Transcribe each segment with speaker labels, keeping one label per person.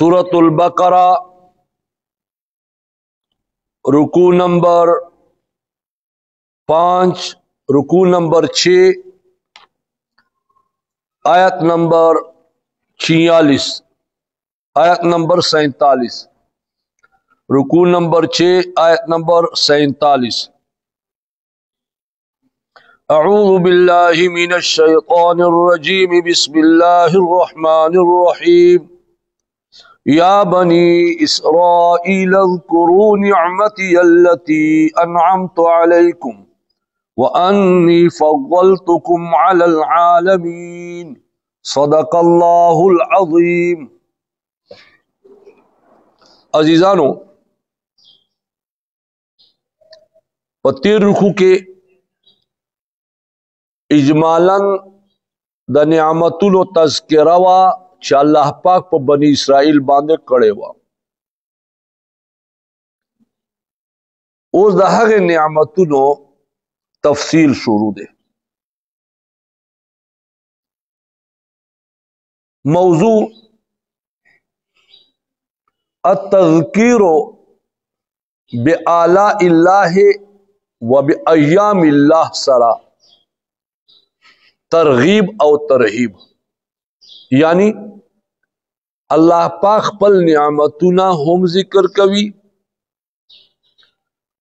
Speaker 1: सूरत अल-बकरा रुकू नंबर 5, रुकू नंबर 6, आयत नंबर 46, आयत नंबर 47। रुकू नंबर 6, आयत नंबर 47। अऊज़ु बिल्लाहि मिनश शैतानिर रजीम, बिस्मिल्लाहिर रहमानिर रहीम। या बनी इस्राईल अज़्कुरू निअमती अल्लती अनअमतु अलैकुम व अन्नी फ़द्दलतुकुम अलल आलमीन। सदक़ल्लाहुल अज़ीम। अजीजानो, पत्तीर रुखू के इजमालन द नियामतुल तज़किरा वा च अल्लाह पाक पर बनी इसराइल बांधे कड़े वा। उस दहगे नियामतुनो तफसील शुरू दे। मौजू अत-तज़कीरो बिआला इल्लाह व बिअय्याम इल्लाह सरा तरगीब और तरहीब, यानी अल्लाह पाक खपल नियामतुना हम जिक्र कवी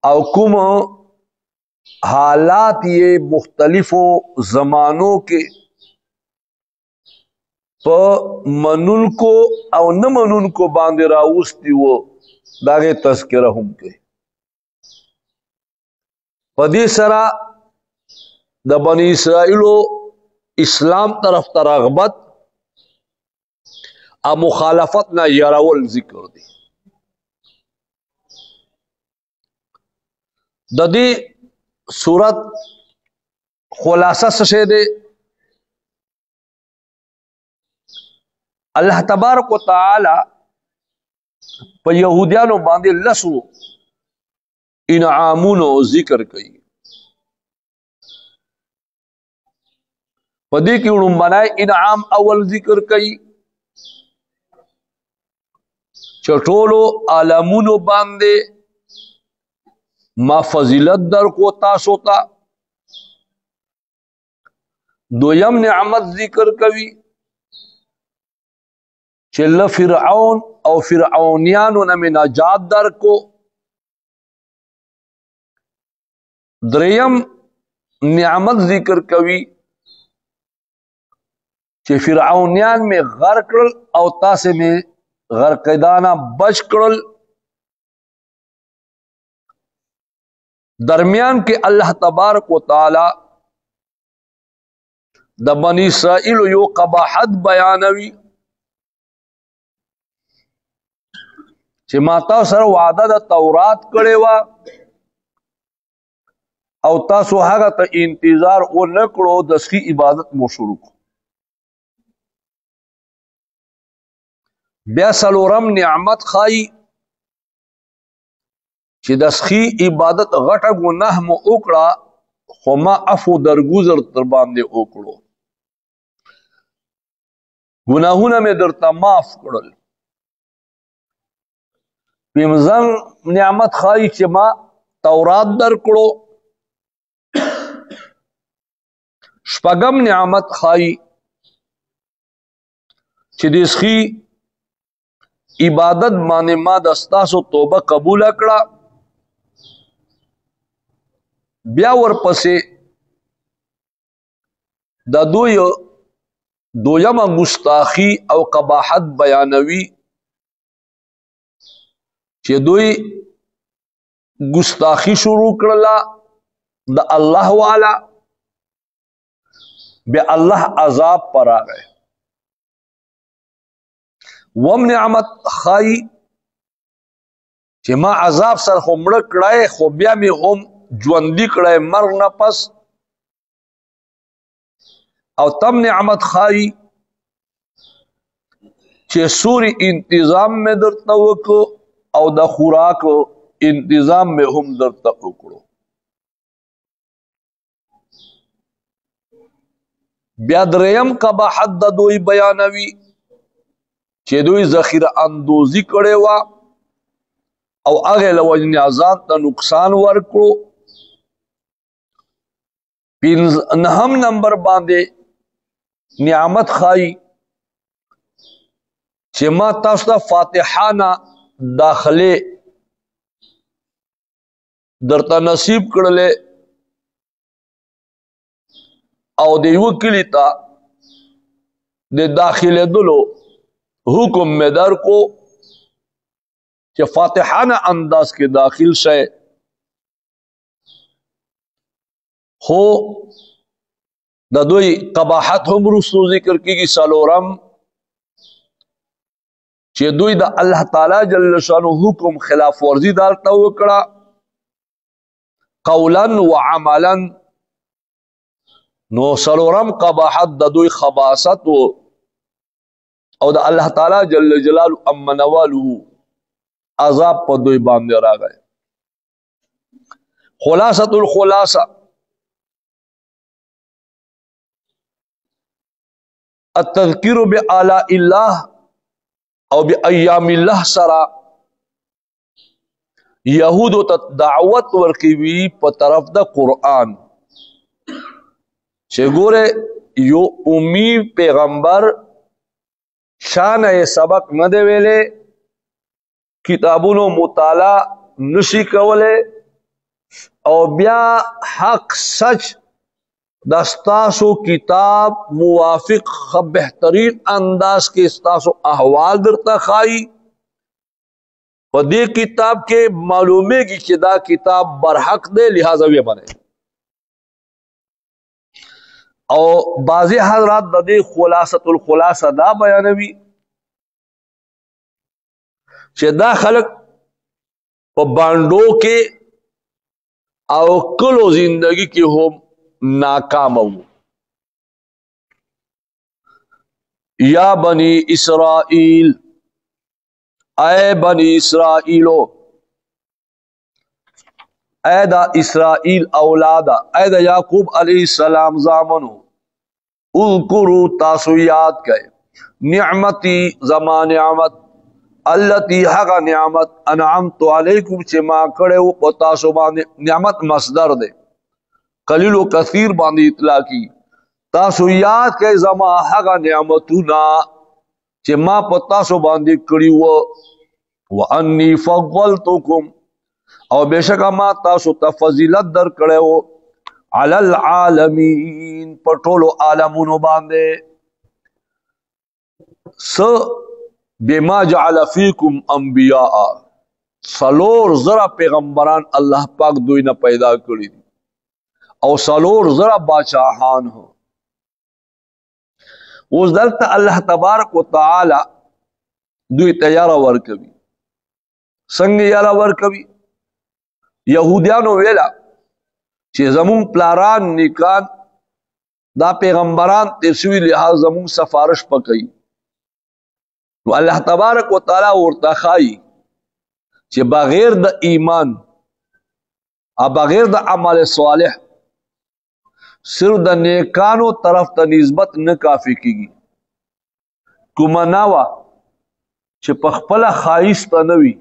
Speaker 1: और कुम हालात ये मुख्तलिफो जमानों के प मनुल को और न मनुल को बांधे राउस्ती वो दागे तज़किरा हम के पदी सरा द बनी इसराइलो इस्लाम तरफ तरगबत आ मुखालफत ना यारावल जिक्र दी। ददी सूरत खुलासा से दे अल्लाह तबारक व तआला पर यहूदियानो बांधे लसु इनामुनो जिक्र कई। पदी की उड़ुम बनाए इनाम अवल जिक्र कई चटोलो आलमुनो बांधे मा फजीलत दर को तासोता। दोयम नियामत जिक्र कवी चिल्ला फिरऔन और फिरऔनियानो न में नजात दर को। द्रयम नियामत जिक्र कवी चे फिरऔनियान में गर्कल और तासे में गर्कदाना बच करल। दरमियान के अल्लाह तबारक व तआला द बनी इसराइल यो कबाहत बयानवी चे माता सर वादा द तौरात करे वा और तासो हागा त इंतजार वो न करो दसकी इबादत मो शुरू को। ब्यासलोरम नियामत खाई चे दसकी इबादत गटा गुनाह मो उकड़ा खुमा अफो दरगुजर तर बांधे ओकड़ो गुनाहुना में दरता माफ करल। पिमजंग नियामत खाई चे मा तौरात दर कड़ो। शपगम नियामत खाई चे दिसकी इबादत माने मा दस्ता सो तोबा कबूल अकड़ा। ब्यावर पसे दोयमा गुस्ताखी और कबाहत बयानवी चे दोई गुस्ताखी शुरू करला द अल्लाह वाला बे अल्लाह अजाब पर आ गए। वम नियामत खाई चे मा अजाब सर होमड़ कड़ाए खोबिया में होम ज्वंदी कड़ाए मर न पस। और तम नियामत खाई चे सूरी इंतजाम में दरता को और द खुराक इंतजाम में हम दरता उकड़ो। ब्यादरेयम कबाहत द दोई बयानवी چې دوی ذخیره اندوزی کړې وه او هغې له وجې ځان ته نقصان ورکړو. نهم نمبر باندې نعمت ښایي چې ما تاسو ته فاتحانه داخلې درته نصیب کړلې او د یوه کلي ته د داخلېدلو حکم مې درکو چې فاتحانه انداز کې داخل شئ. خو د دوی قباحت هم وروستو ذکر کېږي. څلورم چې دوی د الله تعالی جل شانو حکم خلاف ورزي دالته وکړه قولا و عملا، نو څلورم قباحت د دوی خباثت او د الله تعالی جل جلاله امنواله عذاب په دوی باندې راغی. خلاصة الخلاصه التذکیر بآلاء الله او بأیام الله سره یهودو ته دعوت ورکوي په طرف د قرآن چې ګوره یو امی پیغمبر شانه سبق نه دی ویلې، کتابونو مطالعه نشي کولی او بیا حق سچ دا ستاسو کتاب موافق بہترین انداز کے ستاسو احوال درتا خائی و دے کتاب کے معلومے کی کہ دا کتاب برحق دے لہذا وی بنے. او بعضی حضرات دا دے خلاصت الخلاصہ دا بیانوی کہ دا خلق پا بانڈو کے او کلو زندگی کی ہم ناکام ہو. یا بنی اسرائیل، اے بنی اسرائیلو، اے دا اسرائیل اولادا، اے دا یعقوب علیہ السلام زامنو، اذکرو تاسو یاد کئے نعمتی زمان نعمت اللتی حق نعمت انعمت علیکم چے ما کڑے و تاسو باندے. نعمت مصدر دے قلیل و کثیر باندې اطلاع کی. تاسو یاد کئ زما هغه نعمتونه چې ما په تاسو باندې کړي وو. وانی فضلتکم او بشک ما تاسو ته فضیلت در کړی وو علی العالمین په ټولو عالمونو باندې. س بما جعل فیکم انبیاء، څلور زره پیغمبران الله پاک دوی نه پیدا کړي دي او څلور زره باچاهان ہو. اوس دلته الله تبارک وتعالی دوی ته یاره ورکوي. څنګه یاره ورکوي؟ یهودیانو ویلا چې زمون پلاران نیکان دا پیغمبران تیر شوي لحاظ زمون سفارش پکوي. نو الله تبارک وتعالی ورته ښایي چې بغیر د ایمان او بغیر د عمل صالح صرف د نیکانو طرف ته نسبت نه کافی کیږي. کومناوا چې په خپل خایست نه وي،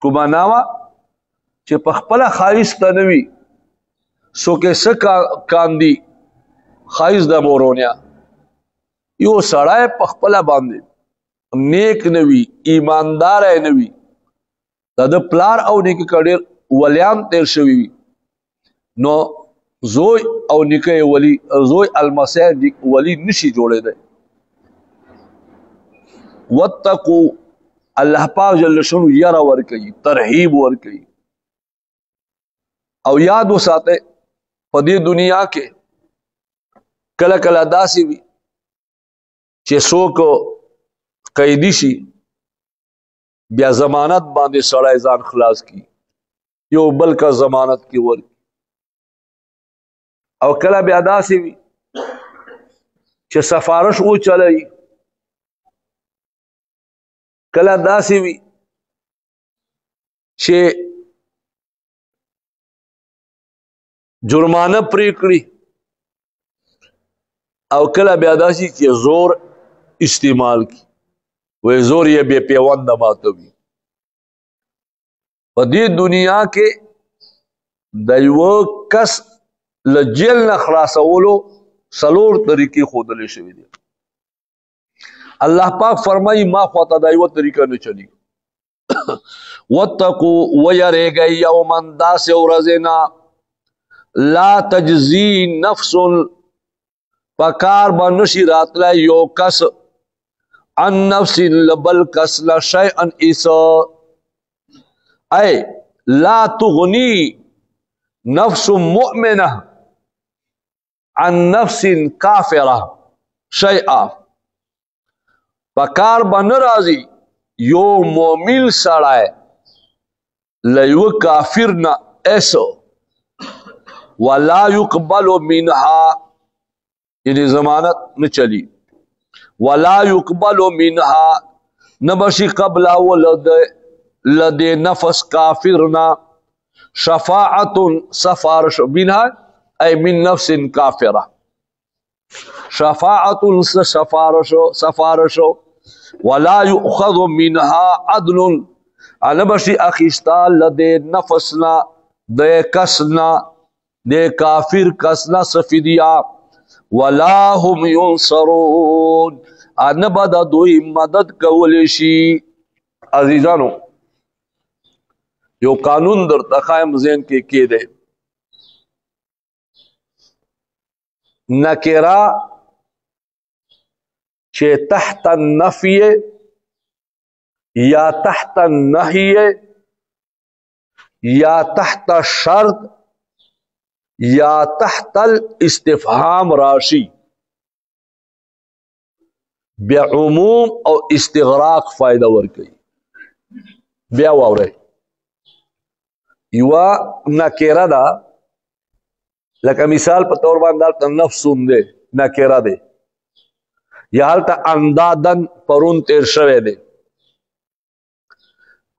Speaker 1: کومناوا چې په خپل خایست نه وي سو کې سکا کاندي خایست د مورونیا. یو سړی په خپل باندې نیک نه وي، ایماندار نه وي، د پلار او نیک کډیر ولیان تیر شوی وي، نو زوی او نکه ولی زوی المسیح ولی نشي جوړې ده. واتقو الله پاک جل شانو یرا ور کوي، ترغیب ور کوي. او یاد وساته په دې دنیا کې کله کله داسې وي چې څوک قیدی شي بیا ضمانت باندې سړی ځان خلاص کی، یو بل کا ضمانت کې ور. او کله بیا داسې وي چې سفارش او چلای، کله داسې وي چې جرمانه پرې کړي، او کله بیا داسې چې زور استعمال کی. وی زور یې بے پیوند ماتوي. په دې دنیا کې د یو کس له جیل نه خلاصولو څلور طریقې ښودلې شوي دي. الله پاک فرمایي ما خواته دا یوه طریقه نه چلي. واتقوا ویریږئ یوما داسې ورځې نه لا تجزي نفس پکار به نشي راتلی یو کس عن نفس لبل کس لا شیئا ایسا ای لا تغنی نفس مؤمنه عن نفس کافره شیئا پکار به نه راځي یو مومن سړی له یوه کافر نه ایسو ولا يقبل منها یعنی ضمانت نه چلی ولا يقبل منها نبشی قبل لد نفس کافرنا شفاعت سفارش منها ای من نفس کافرہ شفاعت سفارش ولا يؤخذ منها عدل نبشی اخیستا لد نفسنا دے کسنا دے کافر کسنا سفیدیا ولا هم ينصرون انبا دا دوی مدد کولی شي. عزیزانو یو قانون در تخایم ذہن کے دے نکرا چه تحت النفی یا تحت النہی یا تحت شرط یا تحت الاستفهام راشی بیا عموم او استغراق فائدہ ورکی. بیا واورے یوا نکیرہ دا لکه مثال په طور باندې دلته نفسون دے نکیرہ دے یا هلته اندادن پرون تیر شوے دے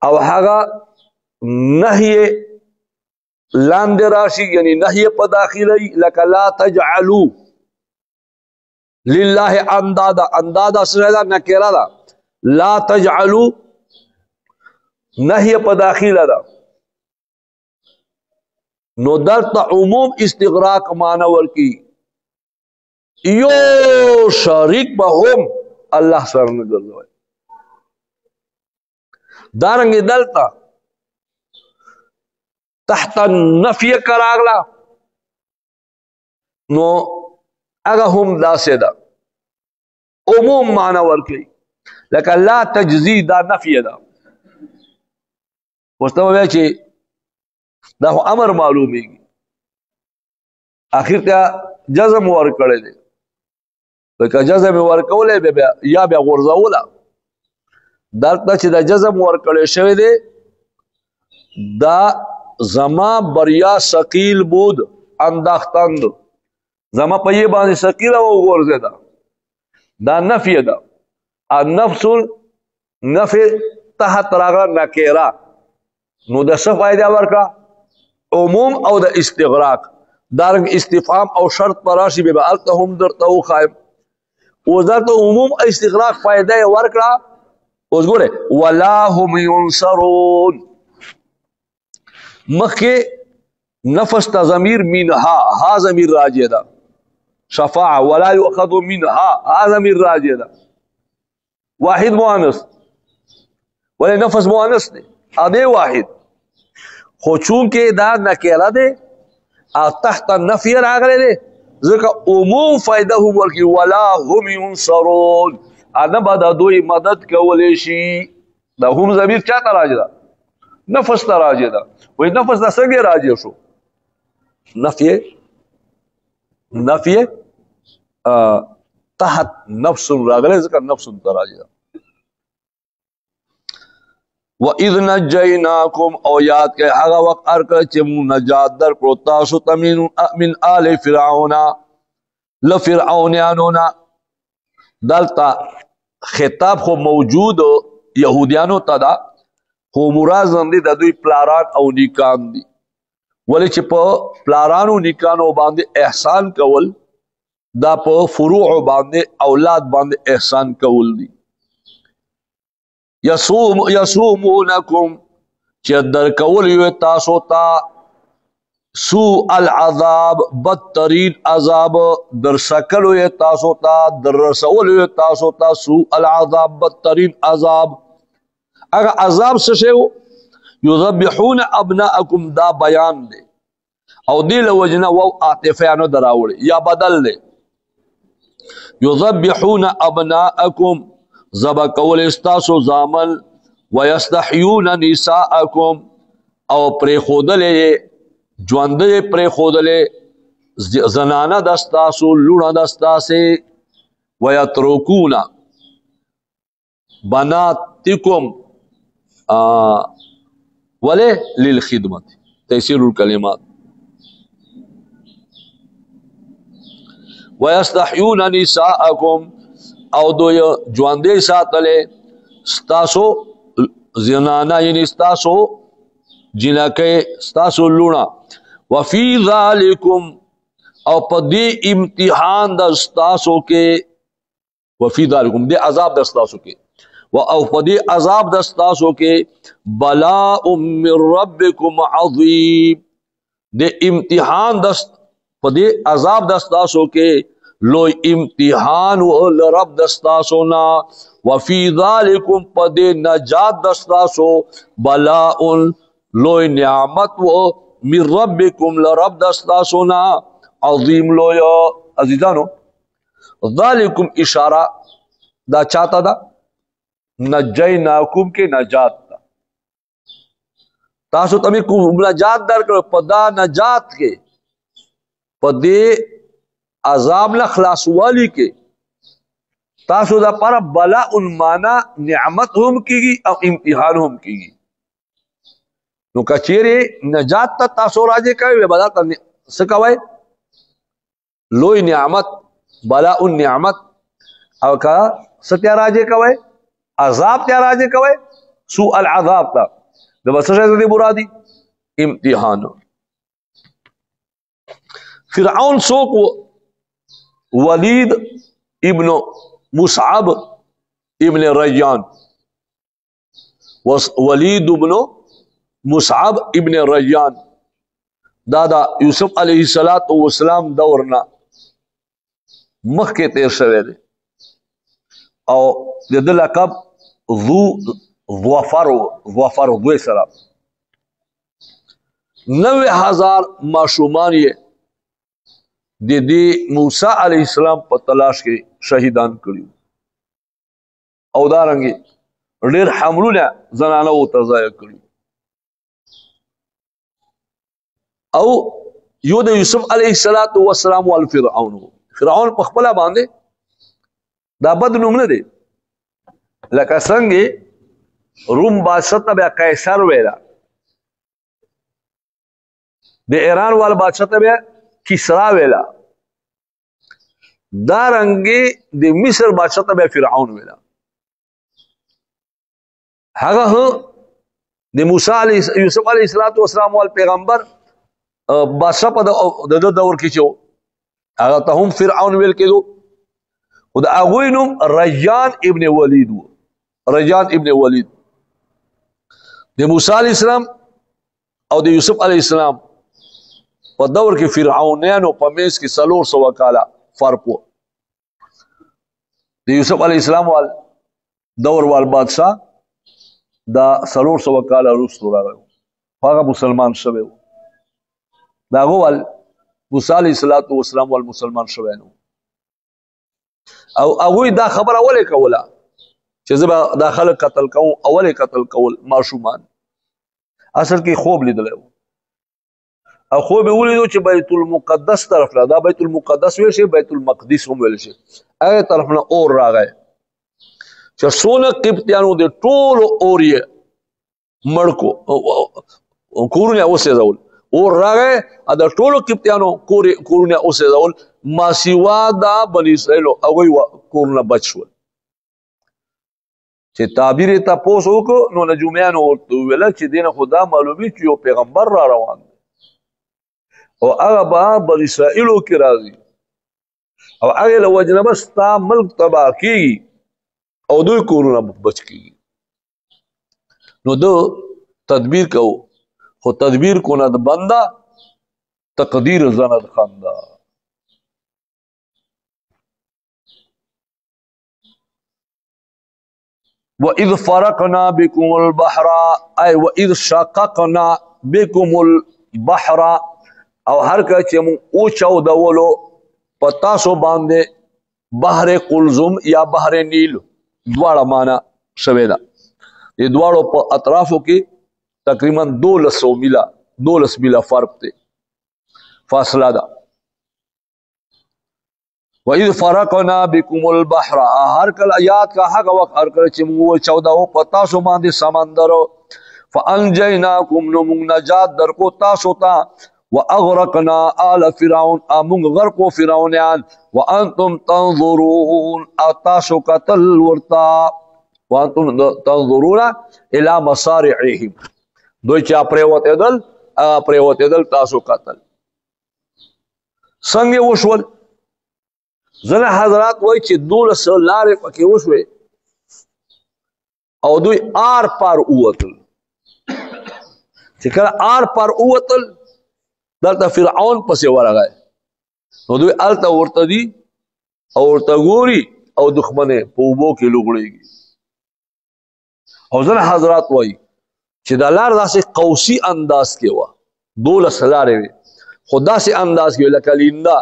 Speaker 1: او هغه نهی لاندې راشي یعنی نهی په داخلي لکه لا تجعلوا لله اندادا اندادا سره دا نکره دا لا تجعلوا نهی په داخله دا نو دلته عموم استغراق معنی ورکی یو شریک به هم الله سره نه ګرځوي. دارنګ دلته تحت النفی کراغلا نو اگا هم داسه دا عموم معنی ورکی لکه لا تجزی دا نفی دا وستو بیا چه دا امر معلومی گی آخر تا جزم ورکڑے دے لکه جزم ورکولے یا بیا غرزولا دلتا چه دا جزم ورکڑے شوی دے دا زما بریا سقیل بود انداختند زما پا یہ باندې سقیل او غورزه دا نفی دا النفس نفی تحت راغلا نکیرا نو دا څه فائدہ ورکا عموم او دا استغراق دارنگ استفهام او شرط پراشی بے بعلتا هم در تو خائم وزارت عموم استغراق فائدہ ورکا اوز گوڑے ولا هم ينصرون مخی نفس تا ضمیر منها ها ضمیر راجع دا شفاعة ولا يؤخذ منها ها ضمیر راجع دا واحد مؤنث ولی نفس مؤنث دے ادے واحد خو چونکہ دا نکیرہ دے تحت نفی راغلے دے ذکر عموم فائدہ ہم ورکی ولا هم ينصرون انا دا دوی مدد کولی شی دا هم ضمیر چاہتا راجع دا نفس تا راجع دا وہی نفس تا سنگے راجع شو نفی تحت نفس راغلے ذکر نفس تا راجع دا وَإِذْ نَجَّيْنَاكُمْ او یاد کہ اگا وقت ارکر چمو نجات در کرو تاسو تمین من آل فرعون لفرعونیانونا دلتا خطاب خو موجود یہودیانو تا دا خو مرازم دی دا دوی پلاران او نیکان دی ولی چی پا پلاران و نیکانو باندے احسان کول دا پا فروع باندے اولاد باندے احسان کول دی یسومونکم چه در کولیو تاسو تا سوء العذاب بدترین عذاب در سکلو تاسو تا در رسولو تاسو تا سوء العذاب بدترین عذاب اگر عذاب سشیو یذبحون ابناءکم دا بیان دے او دیل وجنا و عاطفیانو دراوڑی یا بدل دے یذبحون ابناءکم ذبح کول استاسو زامن ویستحیون نساءکم او پری خودلے جواندے پری خودلے زنانہ دستاسو لونا دستاسے ویترکون بناتکم ولے للخدمت تیسیر الکلمات ویستحیون نساءکم او دو جواندے ساتلے ستاسو زنانا یعنی ستاسو جنکے ستاسو لونا وفی ذالکم او پا دی امتحان دا ستاسو کے وفی ذالکم دی عذاب دا ستاسو کے او پا دی عذاب دا ستاسو کے بلاء من ربکم عظیم دی امتحان دا پا دی عذاب دا ستاسو کے لوی امتحان و لرب دستاسو نا وفی ذالکم پدے نجات دستاسو بلاء لوی نعمت و من ربکم لرب دستاسو نا عظیم لوی عزیزانو ذالکم اشارہ دا چاہتا دا نجیناکم کے نجات دا تاسو تمہیں نجات در کرو پدا نجات کے پدے عذاب لا خلاص والی کے تاسو دا پر بلا مانا نعمت ہم کی گی او امتحان ہم کی گی نو کچیرے نجات تا تاسو راجے کوئے بلا تا سکوئے لوی نعمت بلا نعمت او کا ستیا راجے کوئے عذاب تیا راجے کوئے سوء العذاب تا دا بس شاید دی برادی امتحان فرعون سوک ولید ابن مصعب ابن ریان ولید ابن مصعب ابن ریان دادا یوسف علیہ السلام دورنا مخ کے تیر شوے دے او دے لقب ذو ظفر دوے سرا 90,000 معشومان یہ دی موسیٰ علیہ السلام په تلاش کې شهیدان کړیو او دارنګي ډېر حملونه زنانه او تزای کړیو او یو د یوسف علیہ السلام او فرعون په خپل باندې دا بد نوم نه دی لکه څنګه روم بادشاہ ته بیا قیصر ویلا د ایران وال بادشاہ ته بیا کسرا ویلا دارنگی دی مصر بادشاہ تا بے فرعون ویلا هغه دی موسیٰ یوسف علیہ السلام وال پیغمبر بادشاہ پا دا دور کی چو هغه تا هم فرعون ویل کے دو خود اغوی نوم ریان ابن ولید ریان ابن ولید دی موسیٰ علیہ السلام او دی یوسف علیہ السلام په دور کې فرعونانو په میس کې 400 کاله فرق و د یوسف علیہ السلام وال دور وال بادشاہ دا 400 کاله وروسته راغی هغه مسلمان شوی دا وال موسی علیہ السلام وال مسلمان شوی نو او هغه دا خبره ولې کوله چې زبا داخله قتل کوم اوله قتل کول معشومان اصل کې خوب لیدل او خو به ولیدو چې بیت المقدس طرف لا دا بیت المقدس ویل شي بیت المقدس هم ویل شي هغه طرف نه اور راغی چې سونه قبطیانو د ټول اور یې مړکو کورونه اوسه ځول اور راغی د ټول قبطیانو کورونه اوسه ځول ما سیوا دا بنی اسرائیل او کورونه بچ شول چې تعبیر ته پوسو کو نو نجومیانو ورته ویل چې دینه خدا معلومی چې یو پیغمبر را روان او هغه با بنی اسرائیلو کې راځي او هغه له وجنه بس تا ملک تباہ کیږي او دوی کورونه بچ کیږي نو دو تدبیر کو خو تدبیر کند بندا تقدیر زند خندا. وَإِذْ فَرَقْنَا بِكُمُ الْبَحْرَ اے وَإِذْ شَقَقْنَا بِكُمُ الْبَحْرَ او ہر کله چې مون او چودولو پتا سو باندې بحر قلزم یا بحر نیل دواړه معنا شوی دا. یہ دواړو په اطرافو کې تقریبا 1200 میله فرق ته فاصله ده. وَإِذْ فَرَقْنَا بِكُمُ الْبَحْرَ ہر کله یاد کا هغه وخت هر کله چې مون چوداو پتا سو باندې سمندر فَأَنْجَيْنَاكُمْ نُمُنْ نجات درکو تاسو ته وَأَغْرَقْنَا آلَ فِرْعَوْنَ امون غرقو فرعونیان وَأَنْتُمْ تَنْظُرُونَ تاسو قتل ورتا وَأَنْتُمْ تَنْظُرُونَ إِلَى مَصَارِعِهِمْ دوی چا پریوتیدل تاسو قتل څنګه وشول. زنه حضرات وای چې 12 لارې پکې وشوي او دوی آر پار اوتل چې کله آر پار اوتل دلته فرعون پسې ورغی نو دوی الته ورته دي او ورته ګوري او دښمنه په اوبو کې لوګړيږي. او زنه حضرات وای چې د لار داسې قوسي انداز کې و 12 لارې وي خو داسې انداز کې لکه لیندا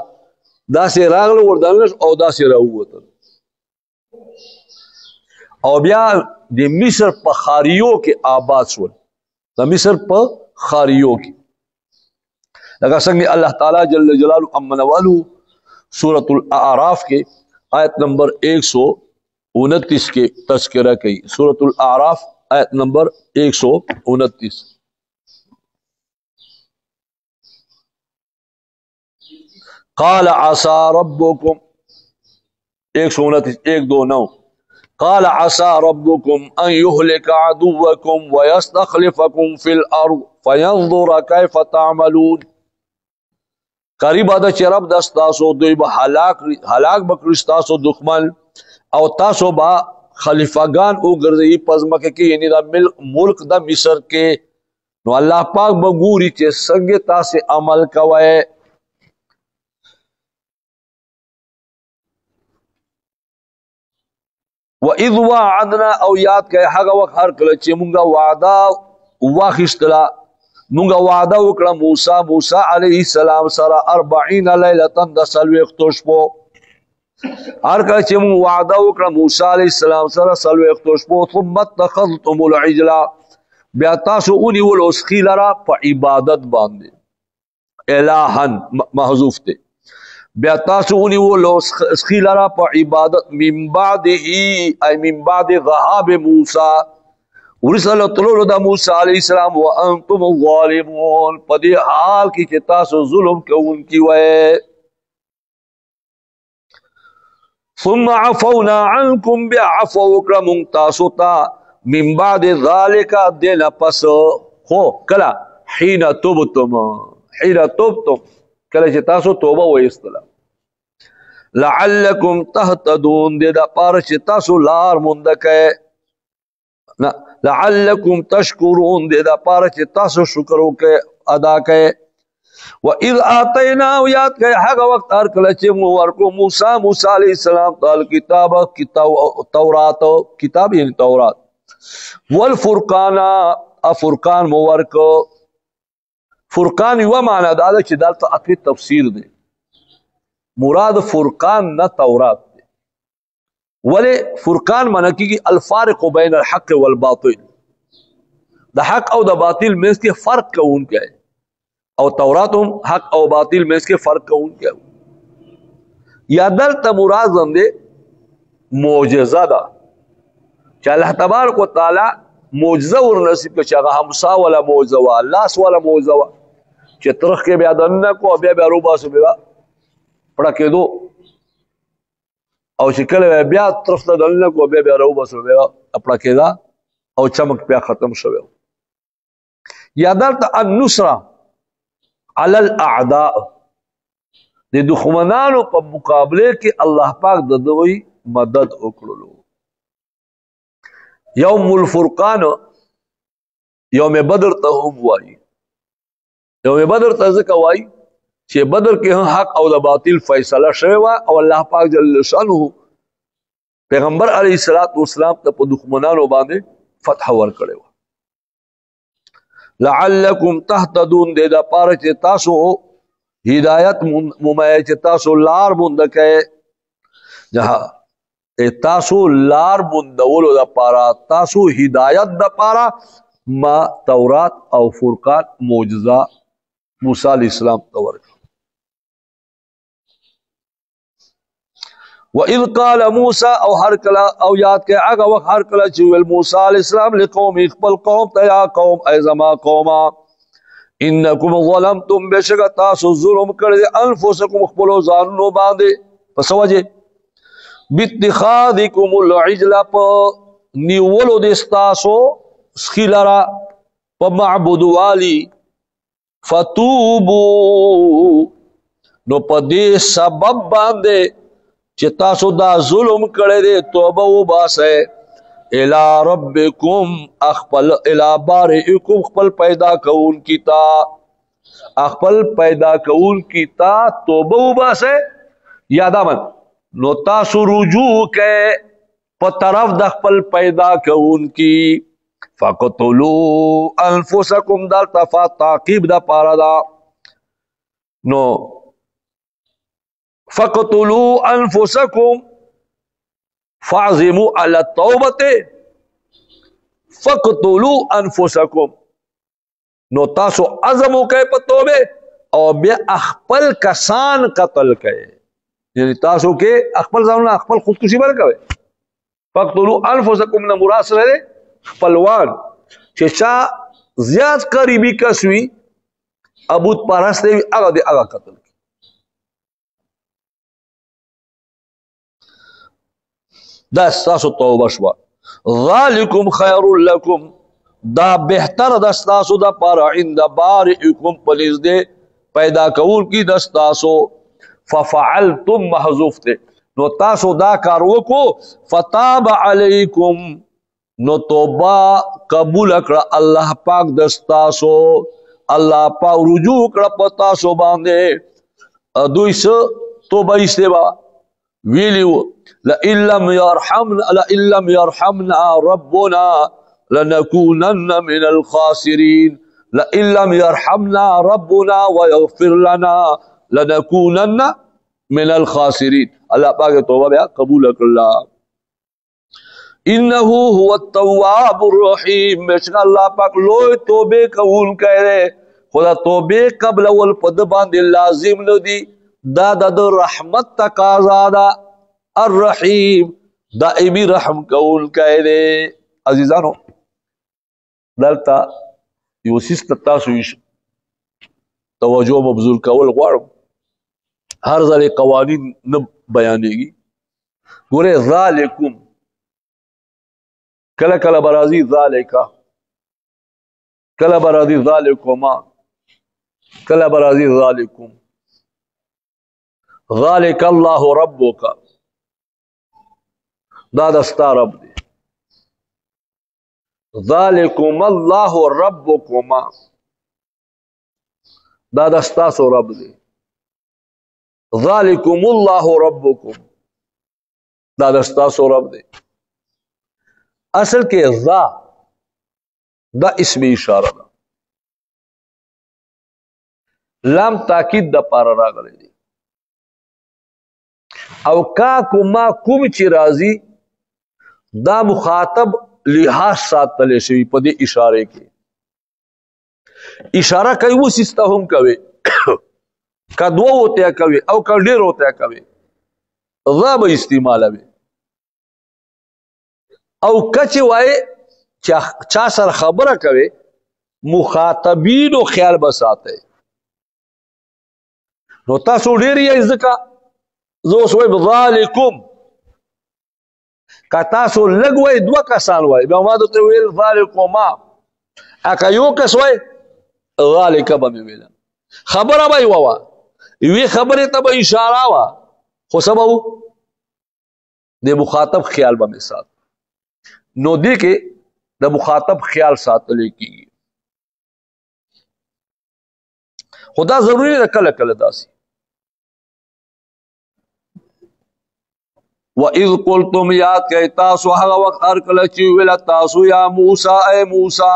Speaker 1: داسې راغلو وردانش او داسې راووتل او بیا د مصر په خاریو کې آباد شول. د مصر په خاریو کې لکه څنګه الله تعالی جل جلاله امنوالو سورۃ الاعراف کې آیت نمبر 129 کې تذکرہ کړي. سورۃ الاعراف آیت نمبر 129. قال عسى ربكم 129 قال عسى ربكم أن يهلك عدوكم ويستخلفكم في الأرض فينظر كيف تعملون. قریب ده چې رب دستاسو دوی به هلاک بکړي تاسو دښمن او تاسو به خلیفګان وګرځي پزمکه کې یعنی د ملک د مصر کې. نو الله پاک به ګوري چې څنګه تاسو عمل کوئ. وَإِذْ وَعَدْنَا او یاد کړه هغه وخت هر کله چې مونږه وعده واخیستله مونږه وعده وکړه موسی علیه السلام سره 40 لیلۃ د سلوختو شپو. هر کله چې مونږ وعده وکړه موسی علیه السلام سره سلوختو شپو ثم اتخذتم العجل بیا تاسو ونیول اوسخی لرا په عبادت باندې الہن محذوف ته بیا تاسو ونیول اوسخی لرا په عبادت من بعده ای من بعد ذهاب موسی ورسل طلول دا موسی علیہ السلام وانتم الظالمون پدی حال کی چې تاسو ظلم کوونکی وئے. ثم عفونا عنكم بعفو وکړه تاسو ته من بعد ذلك دین پس خو کلا حين تبتم کله چې تاسو توبه وایستله لعلکم تهتدون دې دا پاره چې تاسو لار مونږ کړئ نه لعلکم تشکرون دې دا پاره چې تاسو شکر وکړئ ادا کړئ. واذ اتینا یاد کړئ هغه وخت هر کله چې مو ورکو موسی علیہ السلام تعالی کتاب تورات کتاب یعنی تورات والفرقان فرقان مو ورکو. فرقان یو معنا دا چې دلته اته تفسیر دی مراد فرقان نه تورات دی ولی فرقان معنی کیږي الفارق بین الحق والباطل د حق او د باطل منځ کې فرق کوونکی او تورات هم حق او باطل منځ کې فرق کوونکی یا دلته مراد هم دی معجزه ده چې الله تبارک وتعالى معجزه ور نصیب کړي چې هغه همسا ولا معجزه وا لاس ولا معجزه وا چې ترخ کې بیا دنه کو بیا روباسو بیا پړه کېدو او چې کله بیا ترخ ته دنه کو بیا روباسو بیا پړه کېدا او چمک بیا ختم شوی. یا دلته النصره علی الاعداء د دښمنانو په مقابله کې الله پاک د دوی مدد وکړلو. یوم الفرقان یوم بدر ته هم وایي. یوم بدر ته ځکه وایي چې بدر کې هم حق او د باطل فیصله شوې وه او الله پاک جل شانه پیغمبر علیه السلام ته په دښمنانو باندې فتح ورکړې وه. لعلکم تهتدون دې دپاره چې تاسو هدایت ممایه چې تاسو لار مونده کړئ. تاسو لار موندولو دپاره تاسو هدایت دپاره ما تورات او فرقان معجزه موسی علیہ السلام ته ورکړه. وَإِذْ قَالَ مُوسَى او هر کله او یاد کړه هغه وخت هر کله چې ویل موسی علیہ السلام لقوم خپل قوم ته یا قوم ای زما قومه انکم ظلمتم بشک تاسو ظلم کړی انفسکم خپلو ځانونو باندې په څه وجې باتخاذکم العجل په نیولو د ستاسو سخي لره په معبود والی فتوبو نو په دې سبب باندې چې تاسو دا ظلم کړی دی توبه وباسئ الى ربکم اخپل الى بارئکم خپل پیدا کون کی تا اخپل پیدا کون کی تا توبه وباسئ یادامن نو تاسو رجوع کئ په طرف د خپل پیدا کون کی فقتلوا انفسکم دلته تعقیب دا پارا دا نو فقتلوا انفسکم فعظموا على التوبه فقتلوا انفسکم نو تاسو عزم وکئ په توبه او بیا خپل کسان قتل کئ یعنی تاسو کې خپل ځانونه خپل خودکشي بل کوي. فقتلوا انفسکم نه مراد سره خپلوان چې چا زیات قریبی کس وي ابوت پرست وي هغه د هغه قتل کی. دا تاسو توبه شوه. ذالکم خیر لکم دا بهتر د تاسو د پاره عند بارئکم پنځ دې پیدا کول کی د تاسو ففعلتم محذوف ته نو تاسو دا کار وکړو فتاب علیکم نو توبه قبول کړه الله پاک د تاسو الله پاک رجوع کړه په تاسو باندې دوی څه توبه استوا ویلو لئن لم يرحمنا ربنا لنكونن من الخاسرين لئن لم يرحمنا ربنا ويغفر لنا لنكونن من الخاسرين الله پاک توبه بیا قبول کړه. انه هو التواب الرحیم بشک الله پاک لوی توبه قبول کړي خدا توبه قبل ول پد باندې لازم ندی دا د رحمت تقاضا ده الرحیم دائمی رحم قبول کړي. عزیزانو دلته یو سیست تاسو توجه مبذول کول غواړم هر ځل قوانین نه بیانېږي. ګوره ذالکم کله کله برازي ذالکا کله برازي ذالکما کله برازي ذالکم ذالک الله ربک دا دستا رب دی. ذالکم الله ربکما دا دستا سو رب دی. ذالکم الله ربکم دا دستا سو رب دی. اصل کې ذا دا اسم اشاره ده لام تاکید د پاره راغلی دی او کا کوما کوم چې راضی دا مخاطب لحاظ ساتل شي په دې اشاره کې اشاره کوي و سسته هم کوي کدو ہوتے کوي او کډیر ہوتے کوي ذا به استعمالوي او کچ وای چا سره خبره کوي مخاطبین او خیال بساته نو تاسو ډیر یې ځکه زو سوې بذالکم کا تاسو لګوي دوه کسان وای به ما ته ویل ذالکما اکا یو کس وای ذالک به ویل خبره به ووا وی خبره ته به اشاره وا خو سبب د مخاطب خیال به مثال نو دې کې د مخاطب خیال ساتل کیږي خدا ضروری ده کله کله داسي. وَإِذْ قُلْتُمْ یاد کئی تاسو هغه وقت هر کله چې ویل تاسو یا موسی اے موسی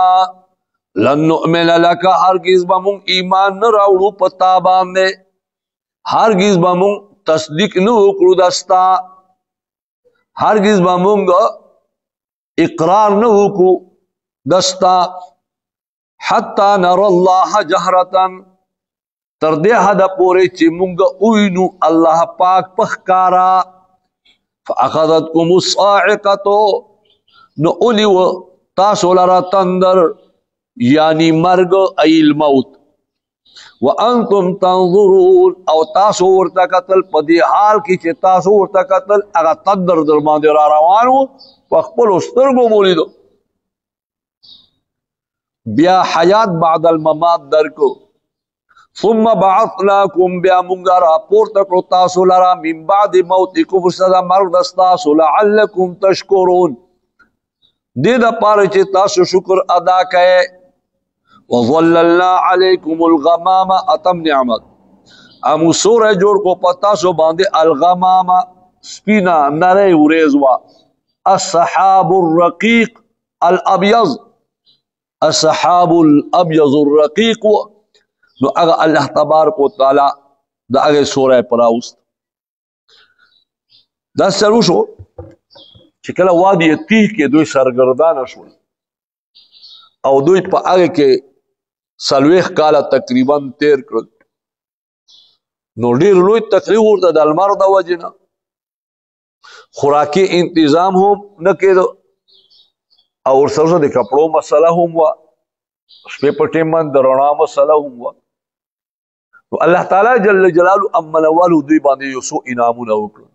Speaker 1: لن نؤمن لك هرگز به مونږ ایمان نه راوړو پتا باندې هرگز به مونږ تصدیق نه وکړو دستا هرگز به مونږ اقرار نه وکړو دستا حتی نر الله جهرة تر دې حد پورې چې مونږ وینو الله پاک پخکارا فاخذتكم الصاعقه نو اولیو تاسو لرا تندر یعنی مرگ ای الموت وانتم تنظرون او تاسو ورته قتل پدی حال کی چې تاسو ورته قتل هغه تندر در باندې را روانو خپل سترګو مولیدو بیا حیات بعد الممات درکو ثم بعثناكم بیا مونږه راپورته کړو تاسو لرا من بعد موتکم صدا مرګ تاسو لعلکم تشکرون دې د پاره چې تاسو شکر ادا کړئ وظللنا علیکم الغمام اتم نعمت امو سوره جوړ کو پتا سو باندې الغمام سپینا نری ورزوا السحاب الرقیق الابيض السحاب الابيض الرقيق نو اگر اللہ تبارک و تعالی دا اگر سورہ پراوست دا سرو شو چکل وادی تیح کے دوی سرگردان شو او دوی پا اگر کے سلویخ کالا تقریبا تیر کرد نو دیر لوی تقریب ورد دا المار دا وجنا خوراکی انتظام هم نکی دو اور سرسو دی کپڑو مسئلہ هم وا شپے پٹے من درنا مسئلہ هم وا اللہ تعالی جل جلالو امن والو دوی باندې یو سو انعامونه وکړو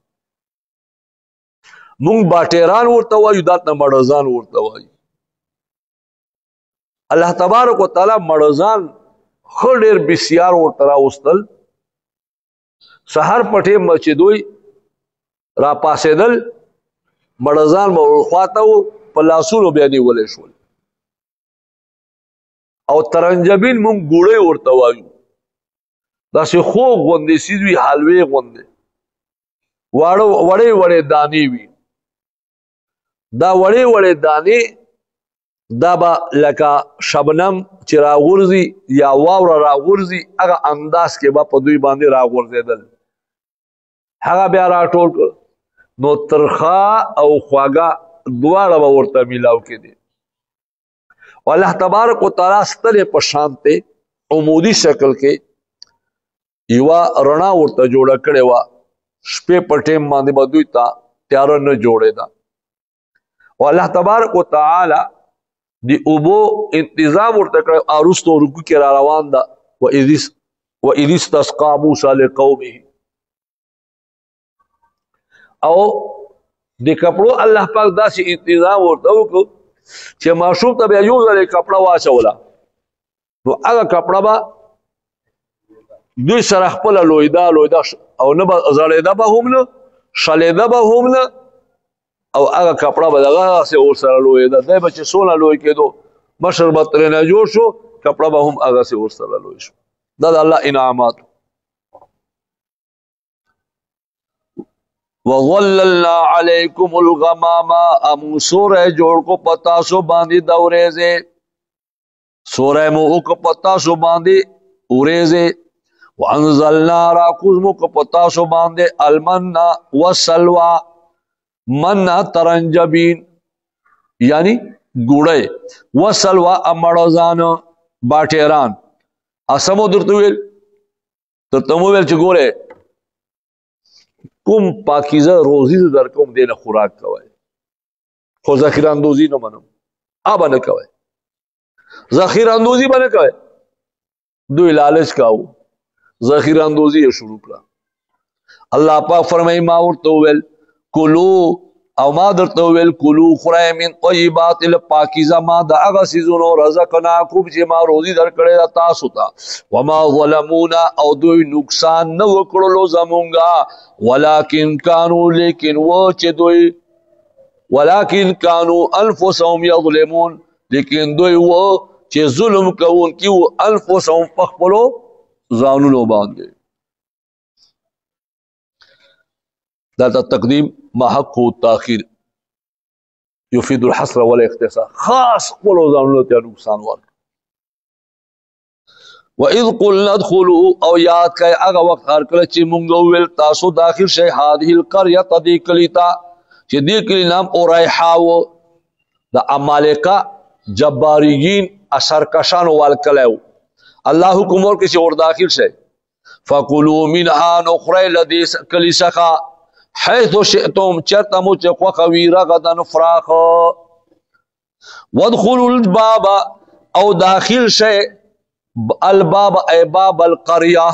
Speaker 1: مونږ باټیران ورته وایو دات نه مړزان ورته وایو الله تبارک وتعالى مړزان خډیر بسیار ورته راوستل سحر پټه مسجدوي را پاسېدل مړزان مو خواته په لاسونو بیا نیولې شول او ترنجبین مونږ ګوړې ورته وایو دا سی خوږ غوندې سیدوی حلوی غوندې وړې وړې دانی وي دا وړې وړې دانی دا با لکه شبنم چې راغورځي یا واوره راغورځي هغه انداز کې به په دوی باندې راغورځېدل هغه بیا راټول کړ نو ترخه او خواږه دواړه به ورته میلاو کېدې والله تبارک وتعالی سترې په شان ته عمودي شکل کې یوا رڼا ورته جوړه کړې وه شپې په ټیم باندې به دوی ته تیاره نه جوړېده او الله تبارک وتعالی د اوبو انتظام ورته کړی وروسته رکوع کې را روان ده وَإِذِ اسْتَسْقَىٰ مُوسَىٰ لِقَوْمِهِ او د کپړو الله پاک داسې انتظام ورته وکړو چې ماشوم ته بیا یو ځل کپړه واچوله نو هغه کپړه به دوی سره خپل لویدا او نه به زړېده به هم نه شلېده به هم نه او هغه کپړه به دغسې ورسره لویده دی به چې څونه لوی کېدو مشر به ترېنه جوړ شو کپړه به هم هغسې ورسره لوی شو دا د الله انعامات وَظَلَّلْنَا عَلَيْكُمُ الْغَمَامَ امو سورہ جوړ کو پتا سو باندې د ورېځې سورہ مو کو پتا سو باندې ورېځې وانزلنا راکوزمو کو پتا سو باندې المن والسلوى من ترنجبین یعنی ګوړې والسلوى امړزان باټیران اسمو درته ویل چې ګوره کوم پاکیزه روزی در کوم دینه خوراک کوي خو ذخیره اندوزی نه منم آبا نه کوي ذخیره اندوزی به نه کوي دوی لالچ کاو ذخیره اندوزی شروع کړه الله پاک فرمایي ما ورته ویل کلو او ما درته ویل کلو خورئ من طیبات الپاکیزه ما د هغه څیزونو رزقناکم چې ما روزي درکړې ده تاسو ته وما ظلمونا او دوی نقصان نه وکړلو زمونږه ولکن کانوا لیکن و چې دوی ولکن کانوا انفسهم یظلمون لیکن دوی و چې ظلم کوونکي و انفسهم په خپلو زانونو باندې دا تقدیم ما حق و تاخیر یفید الحصر والاختصار خاص قولو زانونو ته نقصان ورک وَإِذْ قُلْنَا ادْخُلُوا او یاد کئ هغه وخت هر کله چې مونږ ویل تاسو داخل شئ هذه القريه دې کلیتا چې دې کلی نام اورایحاو د امالکا جباریین اثرکشان والکلو الله حکم ورکړي چې ور داخل شئ فَقُلُوا مِنْهَا نُخْرَئْ لَدِي كَلِسَخَا حيث شئتم چرتمو چقوا خوی رغدا فراخ وادخلوا الباب او داخل شئ الباب ای باب القریہ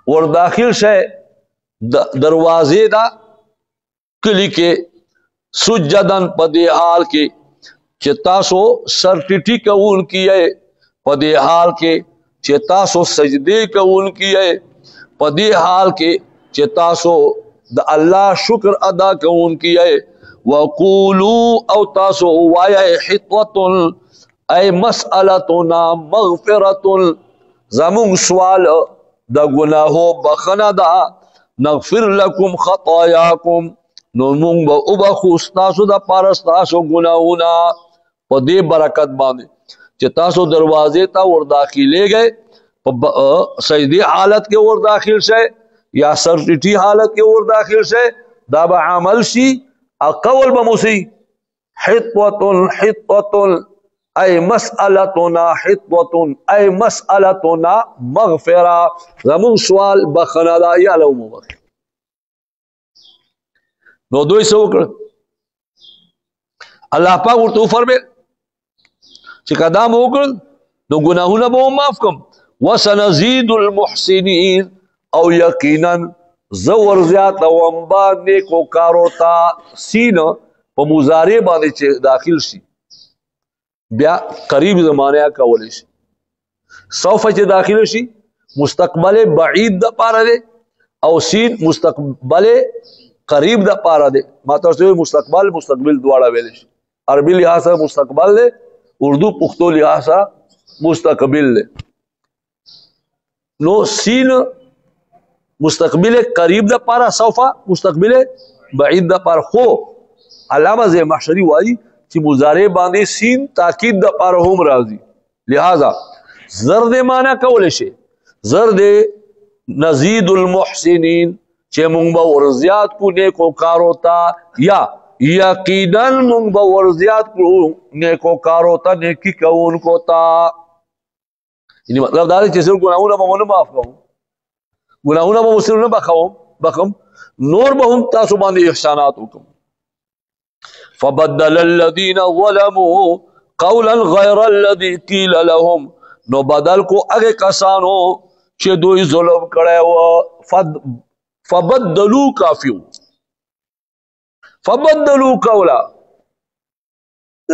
Speaker 1: ور داخل شئ دروازے دا کلی کے سجدن پدے حال کے چتاسو سرٹٹی کون کیے پدے حال کے چتاسو سجدے کون کیے پدے حال کے چتاسو دا اللہ شکر ادا کون کیے وقولو او تاسو وایا حطوۃ ای مسئلتنا مغفرت زمون سوال دا گناہو بخنا دا نغفر لکم خطایاکم نو مونگ با ابخو ستاسو دا پارستاسو گناہونا پا دے برکت باندے چه تاسو دروازے تا ور داخلے گئے سجدی حالت کے ور داخل شے یا سرٹی حالت کے ور داخل شے دا با عمل شی اقول بموسی حطوة حطوة ای مسئلتنا حطوة ای مسئلتنا مغفرہ زمون سوال بخنا دا یا لو مبخر نو دوی سو کر اللہ پاک ورطو فرمے چی قدام ہو کر نو گناہونا با معاف کم وسنزید المحسنین او یقینا زور زیاد وانبا نیکو کارو تا سین پا مزارے باندے چی داخل شی بیا قریب زمانے کولی شي سوف چې داخل شي مستقبل بعید د پاره ده او سین مستقبل قریب د پاره ده ما تاسو مستقبل مستقبل دواړه ویل شي عربي لحاظ مستقبل ده اردو پښتو لحاظ مستقبل ده نو سین مستقبل قریب د پاره سوف مستقبل بعید د پاره خو علامه زمخشری وایي چې مضارع باندې سین تاکید د پاره هم راځي لہذا زرد معنی کول شي زرد نزيد المحسنین چې مونږ به ورزیات کو نیکو کارو تا یا یقینا مونږ به ورزیات کو نیکو کارو تا نیکی کوون کو تا یعنی مطلب دا چې څو ګناہونه به مونږ معاف کوو ګناہونه به مسلمانونه بخم نور به هم تاسو باندې احسانات وکم فبدل الذين ظلموا قولا غير الذي قيل لهم نو بدل کو اگے کسانو چې دوی ظلم کړي و فبدلوا کافیو فبدلوا قولا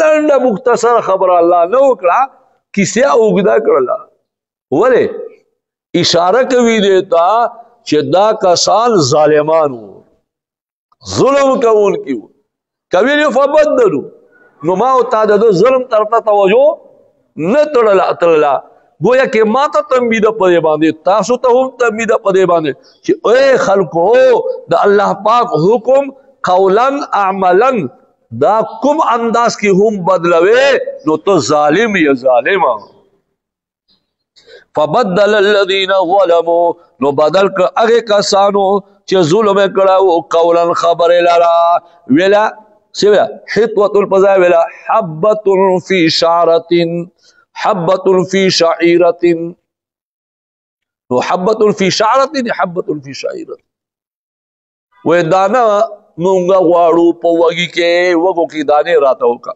Speaker 1: لنډه مختصر خبر الله نو کړه کیسه اوګدا کړلا وله اشاره کوي دیتا چې دا کسان ظالمانو ظلم کوونکیو کوي فبدلوا نو ما او تا د ظلم طرف ته توجه نه تړلا گویا کہ ما ته تنبیه پدې باندې تاسو ته هم تنبیه پدې باندې چې اے خلکو د الله پاک حکم قولا عملا دا کوم انداز کی هم بدلوي نو تو ظالم یا ظالما فبدل الذين ظلموا نو بدل ک هغه کسانو چې ظلم کړه قولا خبر لرا ویلا سویا حطوة الفضاء ولا حبة في شعرة حبة في شعيرة حبة في شعرة حبة في شعيرة ودانا مونگا غواړو په وږي کې وګو کې دانه راته وکا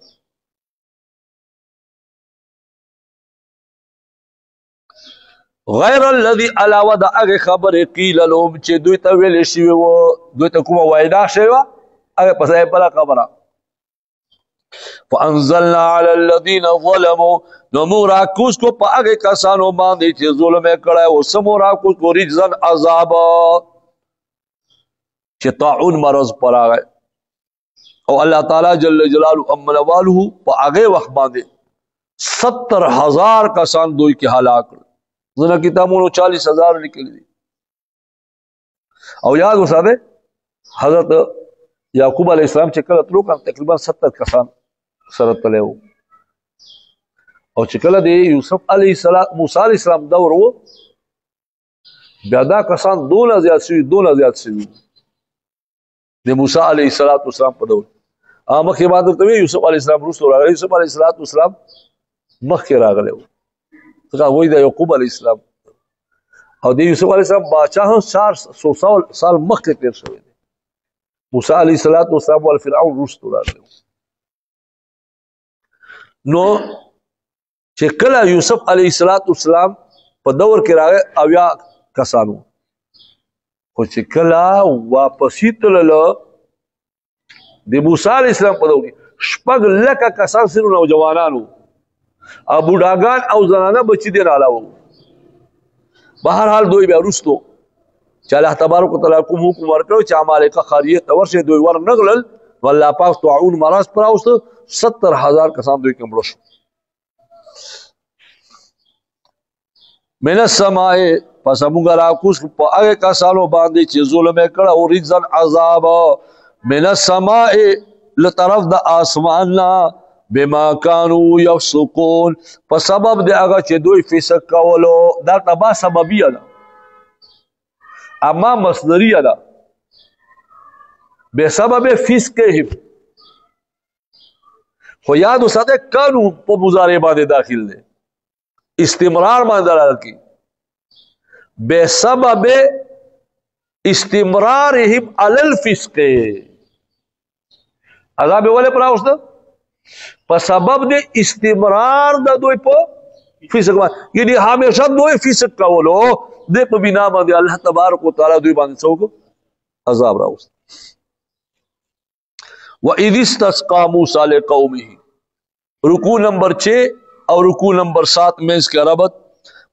Speaker 1: غیر الذي علاوه د هغه خبره قیل لهم چې دوی ته ویل شي وو دوی ته کومه وعده شوی هغه پسې بل خبره فانزلنا على الذين ظلموا نمورا کوس کو په هغه کسانو باندې چې ظلم کړه او سمورا کوس کو رجزن عذاب چې طاعون مرض پر هغه او الله تعالی جل جلاله امن والو په هغه وخت باندې 70000 کسان دوی کې هلاک زنه کتابونو 40,000 لیکلي دي او یاد وساته حضرت یعقوب علیہ السلام چې کله تلو کړ تقریبا 70 کسان سره تلو او چې کله دی یوسف علیہ السلام موسی علیہ السلام دور وو بیا دا کسان دونه زیات شوي د موسی علیہ السلام په دور مخکې ما درته وی یوسف علیہ السلام وروسته راغلی یوسف علیہ السلام مخکې راغلی و څنګه وایي د یعقوب علیہ السلام او د یوسف علیہ السلام باچا هم 400 سال مخکې تیر شوی دی موسی علیہ السلام ول فرعون وروسته راغلی نو چې کله یوسف علیہ السلام په دور کې راغی اویا کسانو خو چې کله واپسې تللو د موسی علیہ السلام په دور کې شپږ لکه کسان سره نوجوانانو او بوډاګان او زنانه بچی دی رالاو بهر حال دوی بیا وروستو چې الله تبارک وتعالى کوم حکم ورکړو چې عمالقه خاریه تورشه دوی ور نغلل والله پاک طاعون مرض پر اوست 70,000 کسان دوی کوم شو من السماء پس موږ را کوس په هغه کسانو باندې چې ظلم کړه او رجزن عذاب من السماء لطرف د آسمان نا بما كانوا يفسقون په سبب د هغه چې دوی فسق کولو دا تبا سببیه ده اما مصدریه ده به سبب فسقهم خو یاد وساته کانو په مضارع باندې داخل دي استمرار باندې دلالت کوي به سبب استمرارهم على الفسق عذاب ولې پراوست په سبب د استمرار د دوی په فسق باندې یعنی همیشه دوی فسق کولو د په بنا باندې الله تبارک وتعالى دوی باندې څوک عذاب راوست واذ استسقى موسى لقومه رکوع نمبر 6 او رکوع نمبر 7 میں اس کے ربط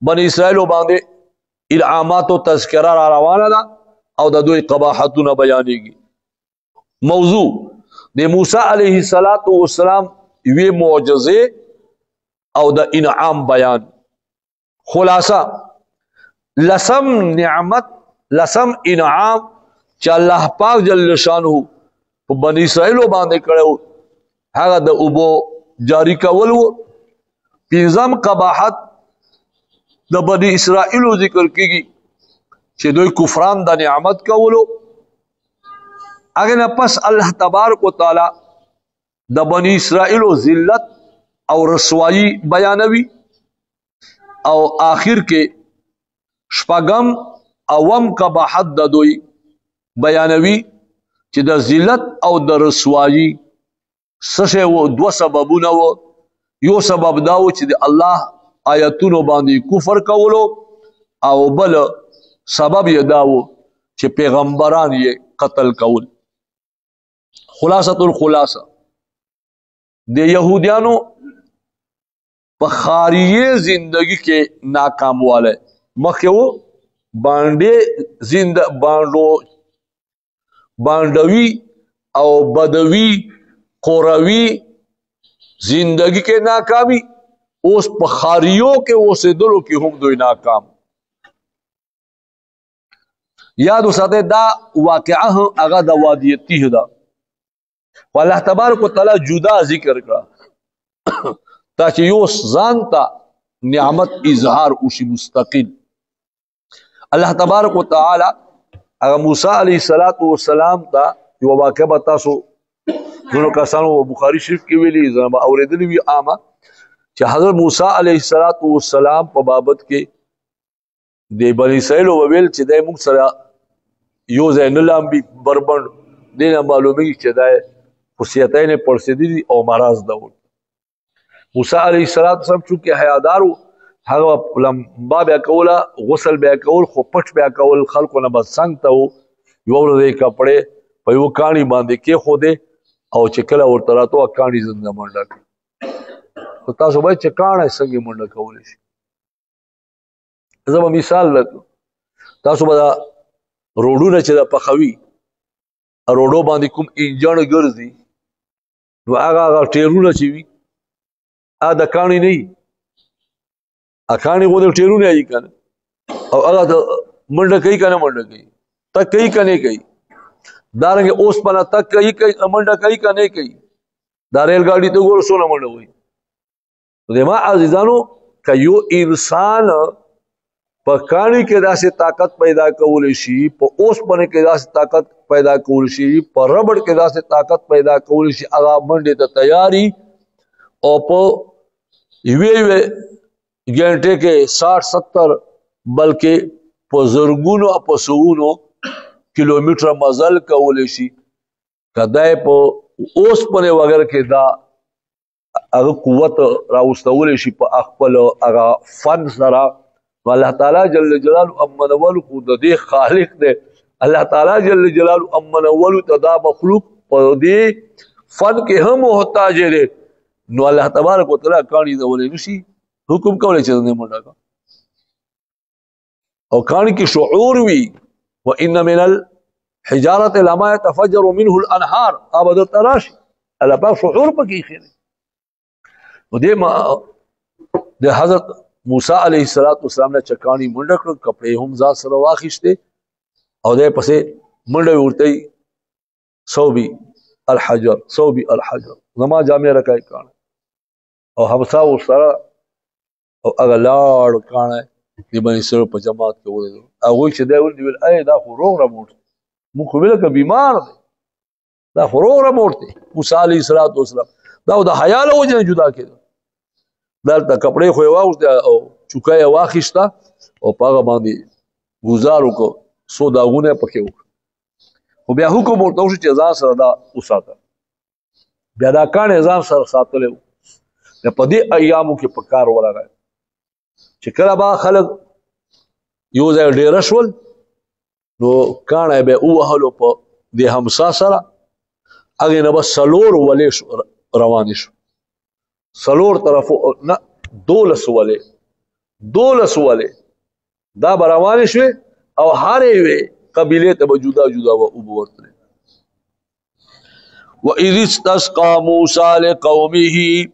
Speaker 1: بنی اسرائیل باندې العامات و تذکرہ را روانه ده او د دوی قباحتونه بیانېږي موضوع د موسی علیہ السلام وی معجزه او د انعام بیان خلاصہ لسم نعمت لسم انعام چې الله پاک جل شانه په بنی اسرائیل باندې کړو هغه د اوبو جاری کول وو پنځم قباحت د بنی اسرائیل ذکر کیږي چې دوی کفران د نعمت کولو هغه نه پس الله تبارک وتعالى د بنی اسرائیل ذلت او رسوایی بیانوي او آخر کې شپږم اوم قباحت د دوی بیانوي چې د ذلت او د رسوایی څه وو دوه سببونه وو یو سبب دا و چې د الله آیاتونو باندې کفر کولو او بل سبب یې دا و چې پیغمبران یې قتل کول خلاصۃ الخلاصہ د یهودیانو په خاریه زندگی کې ناکام واله مخکې وو باندوی او بدوی قروی زندگی کې ناکامی اوس په خاریو کې اوسېدلو کې هم دوی ناکام یاد وساته دا واقعه هغه د وادی تیه ده والله تبارک وتعالى جدا ذکر کړه تاکہ یو ځانتا نعمت اظهار اوشي مستقل الله تبارک وتعالى هغه موسی علیہ السلام ته یو واقعه تاسو نو کسانو بخاری شریف کې ویلي زما اوریدلی وی عامه چې حضرت موسی علیہ السلام په بابت کې د بنی اسرائیل وویل چې دای موږ سره یو ځای نه لامبي بربند دینه معلومیږي چې دای خصيتین پرسیدي او مرض ده موسی علیہ السلام چونکه حیادار هغه لمبا بیا کوله غسل بیا کول خو پټ بیا کول خلکو نه بس څنګه ته یو ورځې کپڑے په یو کانی باندې کې خو دې او چې کله ورته راتو کانی زنده منډه کوي تاسو به چې کانه څنګه منډه کولی شي زما مثال لکه تاسو به روډونه چې د پخوي روډو باندې کوم انجن ګرځي نو هغه ټیرونه چې وي ا د کانی نه اکانی کو دے ٹیرو نے آئی کنا او اگا تو منڈا کئی کنا منڈا کئی تک کئی کنے کئی دارنگے اوس پنا تک کئی کئی منڈا کئی کنے کئی دا ریل گاڑی تو گور سونا منڈا ہوئی تو دے ماں عزیزانو کہ یو انسان پا کانی کے دا سے طاقت پیدا کولی شی پا اوس پنے کے دا سے طاقت پیدا کولی شی پا ربڑ کے دا سے طاقت پیدا کولی شی اگا منڈے تا تیاری اور پا یوے گھنٹے کے 60-70 بلکہ پا زرگونو پا سوونو کلومیٹر مزل کولی شی کہ دائے پا اوس پنے وگر کے دا اگا قوت راوستولی شی پا اخپل اگا فن سرا اللہ تعالیٰ جل جلالو امن اولو خود دے خالق دے اللہ تعالیٰ جل جلالو امن اولو تدا مخلوق پا دے فن کے ہم محتاجے دے نو اللہ تبارک و تعالیٰ کانی دولے نشی حکم کولے چیزنے منڈا کا اور کانی کی شعور وی وَإِنَّ مِنَ الْحِجَارَةِ لَمَا يَتَفَجَّرُ مِنْهُ الْأَنْحَارِ آبادر تراشی اللہ پاک شعور پا کی خیرے دے حضرت موسیٰ علیہ السلام نے چکانی منڈکڑ کپڑے ہم ذات سر واخشتے اور دے پسے منڈے اورتے صوبی الحجر زمان جامعہ رکھائی کانا اور حمسا وہ سارا اور اگر لاڑ کانا ہے دی بنی سر پا جماعت کے وہ دے دو اگوی چھ دے ول اے دا خو روغ رموٹ مو خوبیلہ کا بیمار دے دا خو روغ رموٹ دے موسیٰ علیہ السلام دا حیال ہو جنے جدا کے دو دالتا کپڑے خوئے واغشتا چکای واخشتا اور پاگا باندی گزارو کو 100 داغونے پکے ہوکا و بیا حکم ورطا ہوشی چی ازان سر دا اساتا بیا دا کان ازان سر ساتلے ہو یا پا دی ایامو کے پکار ورا گئے چی کلا با خلق یو زیر دیرشول نو کان بیا او احلو پا دی همسا سرا اگه نبا سلور ولیش روانیشو سلور طرفو نا دولس والے دا براوانی شوے او ہارے وے قبیلے تبا جدا جدا و ابورتنے وَإِذِ اسْتَسْقَى مُوسَى لِقَوْمِهِ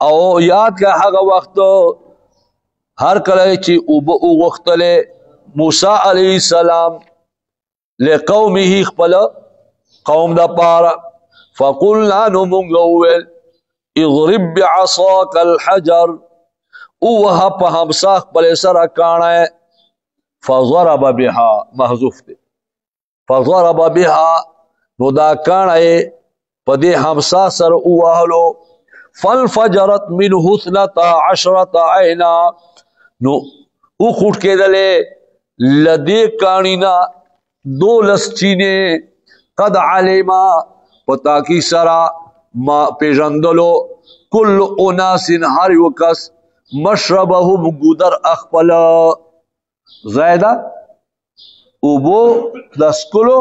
Speaker 1: او یاد کا حق وقت ہر کلے چی وقتلے موسیٰ علیہ السلام لِقَوْمِهِ اخپل قوم دا پارا فَقُلْنَا نُمُنْگَوِّل اغرب بعصاک الحجر اوہا پا ہمساخ پلے سرا کانا ہے فضرب بها محذوف دے فضرب بها نو دا کانا ہے پا دے ہمسا سر اوہلو فالفجرت منہ 12 عینا نو او خوٹ کے دلے لدے کانینا 12 چینے قد علیما پتا کی سرا ما پیجندلو کل اناسن ہر وکس مشربہم گودر اخپلا زائدہ اوبو دسکلو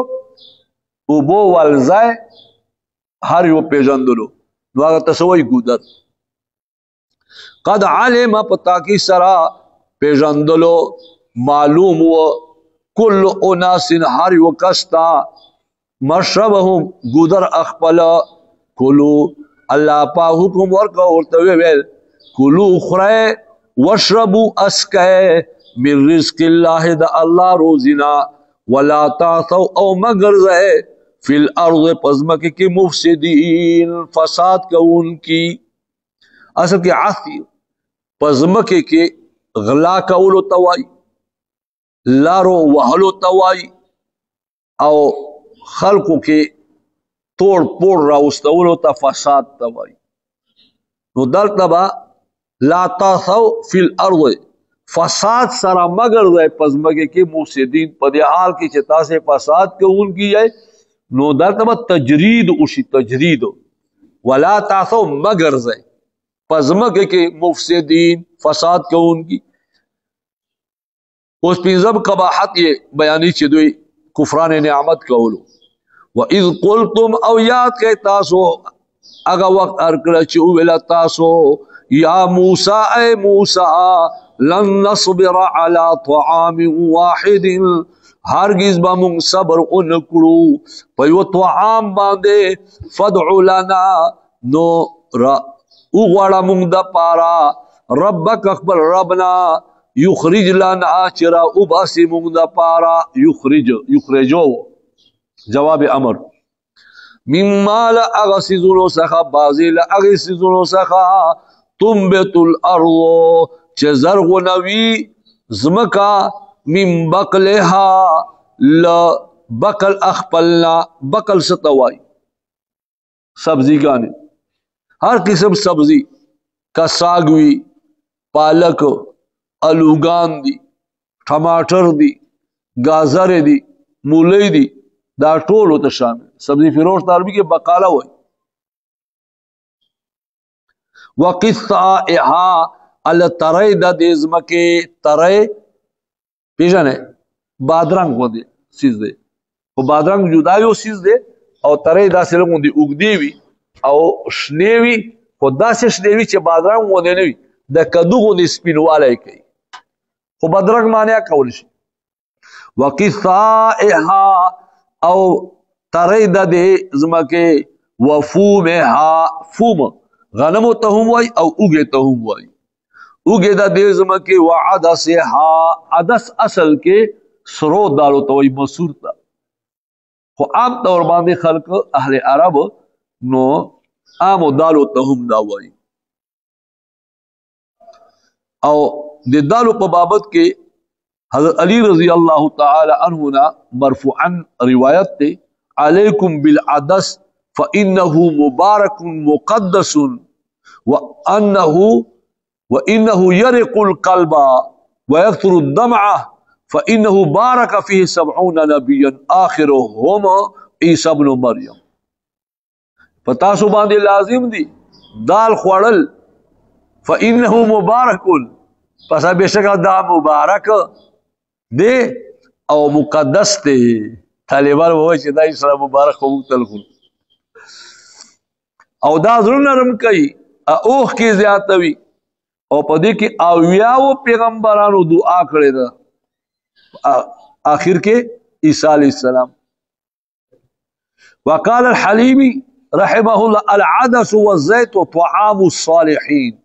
Speaker 1: اوبو والزائے ہر و پیجندلو نواغا تسوئی گودر قد علم پتا کی سرا پیجندلو معلوم و کل اناسن ہر وکستا مشربہم گودر اخپلا کلو اللہ پا حکم ورکا ورطوے ویل کلو خرے وشربو اسکے من رزق اللہ دا اللہ روزنا ولا تعثو او مگر رہے فی الارض پزمک کی مفسدین فساد کا ان کی اصل کی عاثی پزمک کی غلا کا اولو توائی لارو وحلو توائی او خلقو کے توڑ پوڑ راوستولو تا فساد توائی نو دلتا با لا تاثو فی الارض فساد سرا مگر دے پزمگے کے مفسدین پدی حال کی چتا سے فساد کے ان کی جائے نو دلتا با تجرید اسی تجرید ولا تاثو مگر دے پزمگے کے مفسدین فساد کے ان کی اس پینزب قباحت یہ بیانی چدوئی کفران نعمت کا اولو وَإِذْ قُلْتُمْ او یاد کے تاسو اگا وقت ارکل چوویلا تاسو یا موسیٰ اے موسیٰ لن نصبر على طعام واحد ہرگز با منگ صبر انکڑو پیو طعام باندے فدعو لنا نو اغوڑا منگ دا پارا ربک اخبر ربنا یخرج لنا چرا اباسی مونږ د پارا یخرجو جواب امر مما لاغسزونو سخا بازی لاغسزونو سخا تنبت الارض چه زرغنوی زمکا من بقلها لبقل اخپلنا بقل ستوائی سبزی گانے ہر قسم سبزی کا ساگوی پالک الوگان دی ٹماٹر دی گازر دی مولی دی دا ټول ته شامل سبزی فروش عربی کې بقاله وای وقصائها التری د دزمکه تری پیژنه بادرنګ غوندي سیز دی او بادرنګ جدا یو سیز دی او تری داسې لګوندي وګدی وی او شنیوي خو داسې شنیوي چې بادرنګ غوندي نه وي د کدو غوندي سپینواله کوي خو بادرنګ معنی کول شي وقصائها او تری د دې زمکه وفومها فوم غنم ته هم وای او اوګه ته هم وای اوګه د دې زمکه وعدسها عدس اصل کې سرو دالو ته وای مسور تا خو عام طور باندې خلق اهل عرب نو عام دالو ته هم دا وای او د دالو په بابت کې حضرت علی رضی اللہ تعالی عنہ مرفوعا روایت تے علیکم بالعدس فإنه مبارک مقدس وإنه يرق القلب ويكثر الدمع فإنه بارك فيه 70 نبيا آخرهم عیسی ابن مریم فتاسو باندې لازم دی دال خوړل فإنه مبارک پس بشکا دا مبارک دے او مقدس دے طالبان وای چې دا اسلام مبارک خو تلخو او دا زړه نرم کوي اوخ کې زیاتوي او په دې کې اویاو پیغمبرانو دعا کړې ده آخر کې عیسی علیہ السلام وقال الحلیمی رحمه الله العدس والزيت وطعام الصالحين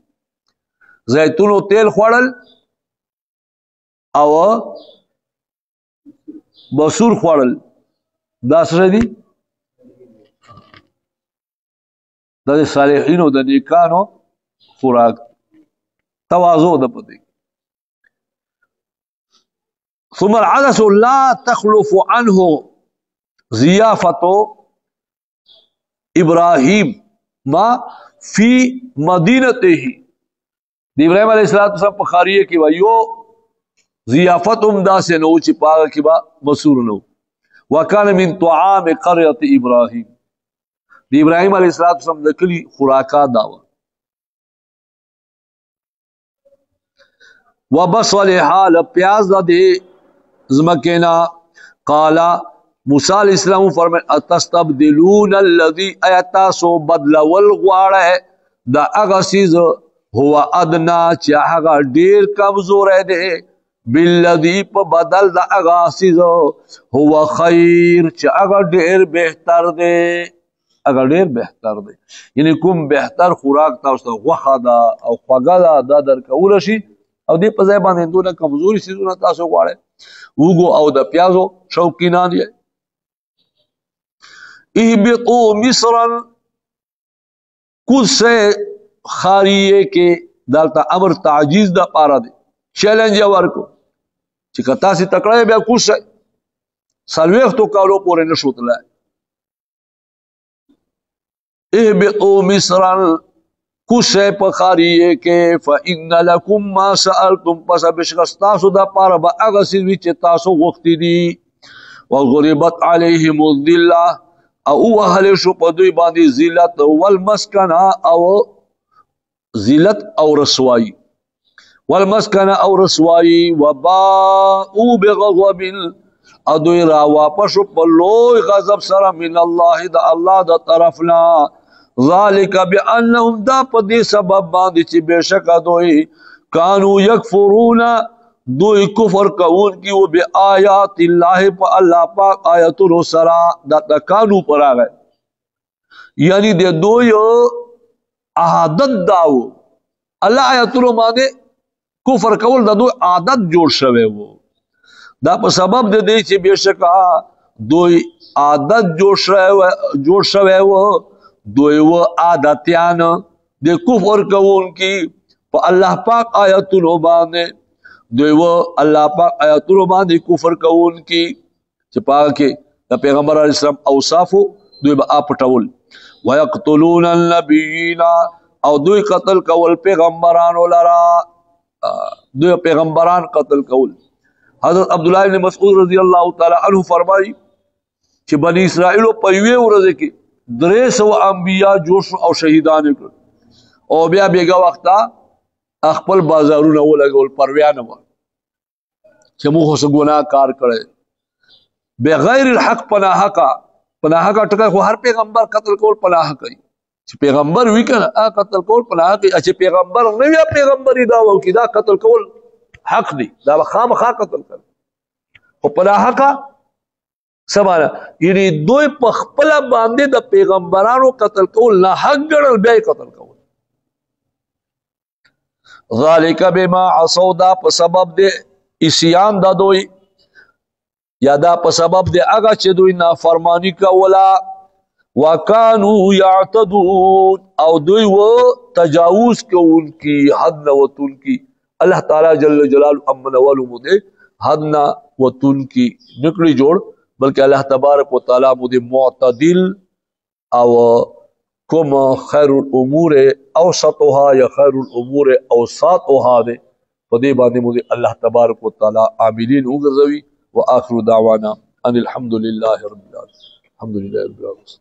Speaker 1: زیتون او تیل خوړل او بسور خوړل دا سره دي د صالحینو د نیکانو خوراک تواضع د پدې ثم العدس لا تخلف عنه ضیافه ابراهیم ما فی مدینته د ابراهیم علیه السلام په خاریه کې وایو ضیافت هم داسې نو چې پاغه کې با مسور نو وکانه من طعام قريه ابراهیم د ابراهیم علیه السلام د کلی خوراکات داوا وبصلها لپیاز د زمکینا قال موسی علیہ السلام فرمائے اتستبدلون الذي ایتاسو بدل والغواړه دا هغه سیز هو ادنا چې هغه ډیر کمزور دی بالذي په بدل دا هغه سیز هو خیر چې هغه ډیر بهتر دی هغه ډیر بهتر دی یعنی کوم بهتر خوراک تاسو غوخه دا او خوګه دا درکول شي او دې په ځای باندې دوه کمزوري سیزونه تاسو غواړئ وګو او د پیازو شوقینان دي اهبطوا مصرا کل سے خاریه کې دالتا امر تعجیز دا پارا دی چیلنج ورکو چې کتا سي تکړه بیا کوشش سلويختو کالو پورې نشوتله اهبطوا مصرا کوشش په خاریه کې فإن لكم ما سألتم پس بشکستاسو دا پارا با هغه سي چې تاسو غوښتي دي وغربت عليهم الذلة او اهل شو په دوی باندې ذلت والمسکنه او ذلت او رسوائی والمسکنه او رسوائی وباءوا بغضب ادوی را واپس په لوی غضب سره من الله د الله د طرفنا ذالک بانهم دا په دې سبب باندې چې بشک دوی کانوا یکفرون دوی کفر کون کی و بی آیات اللہ پا اللہ پاک آیت الرسرا دا تکانو پر آگئے یعنی دے دوی عادت داو الله آیاتونو باندې کفر کول د دوی عادت جوړ شوی وو دا په سبب د دې چې بشکا دوی عادت جوړ شوی وو دوی و عادتیان د کفر کوونکی په الله پاک آیاتونو باندې دوی و الله پاک آیاتونو باندې کفر کوونکی چې پاکه د پیغمبر علیه السلام اوصافو دوی به پټول ويقتلون النبیین او دوی قتل کول پیغمبرانو لرا دوی پیغمبران قتل کول حضرت عبداللہ بن مسعود رضی اللہ تعالی عنہ فرمائی چې بنی اسرائیل په یوې ورځ کې 300 انبیاء جوړ شو او شهیدان کړ او بیا بیګا وخته خپل بازارونه ولګول پروا نه و چې موږ څه ګناه کار کړی بغیر الحق پناه حق ټکا خو هر پیغمبر قتل کول پناه کوي چې پیغمبر وی کنه قتل کول پناه کوي چې پیغمبر نه وي پیغمبري دا و کې دا قتل کول حق دی دا خامخا قتل کړ خو پناه حق سمانا یعنی دوی په خپل باندې د پیغمبرانو قتل کول نه حق ګڼل بیا قتل کول ذالک بما عصوا دا په سبب د عصیان د دوی یا دا په سبب د هغه چې دوی نافرمانی کولا وکانو یعتدون او دوی و تجاوز کوونکی حد نه وتونکی الله تعالی جل جلاله امن ولهم دے حد نه وتونکی نکړي جوړ بلکہ اللہ تبارک و تعالی مود معتدل او کوم خیر الامور اوسطها یا خیر الامور اوساطها دے فدی باندې مود اللہ تبارک و تعالی عاملین وګرځوي واخر دعوانا ان الحمد لله رب العالمين الحمد لله رب العالمين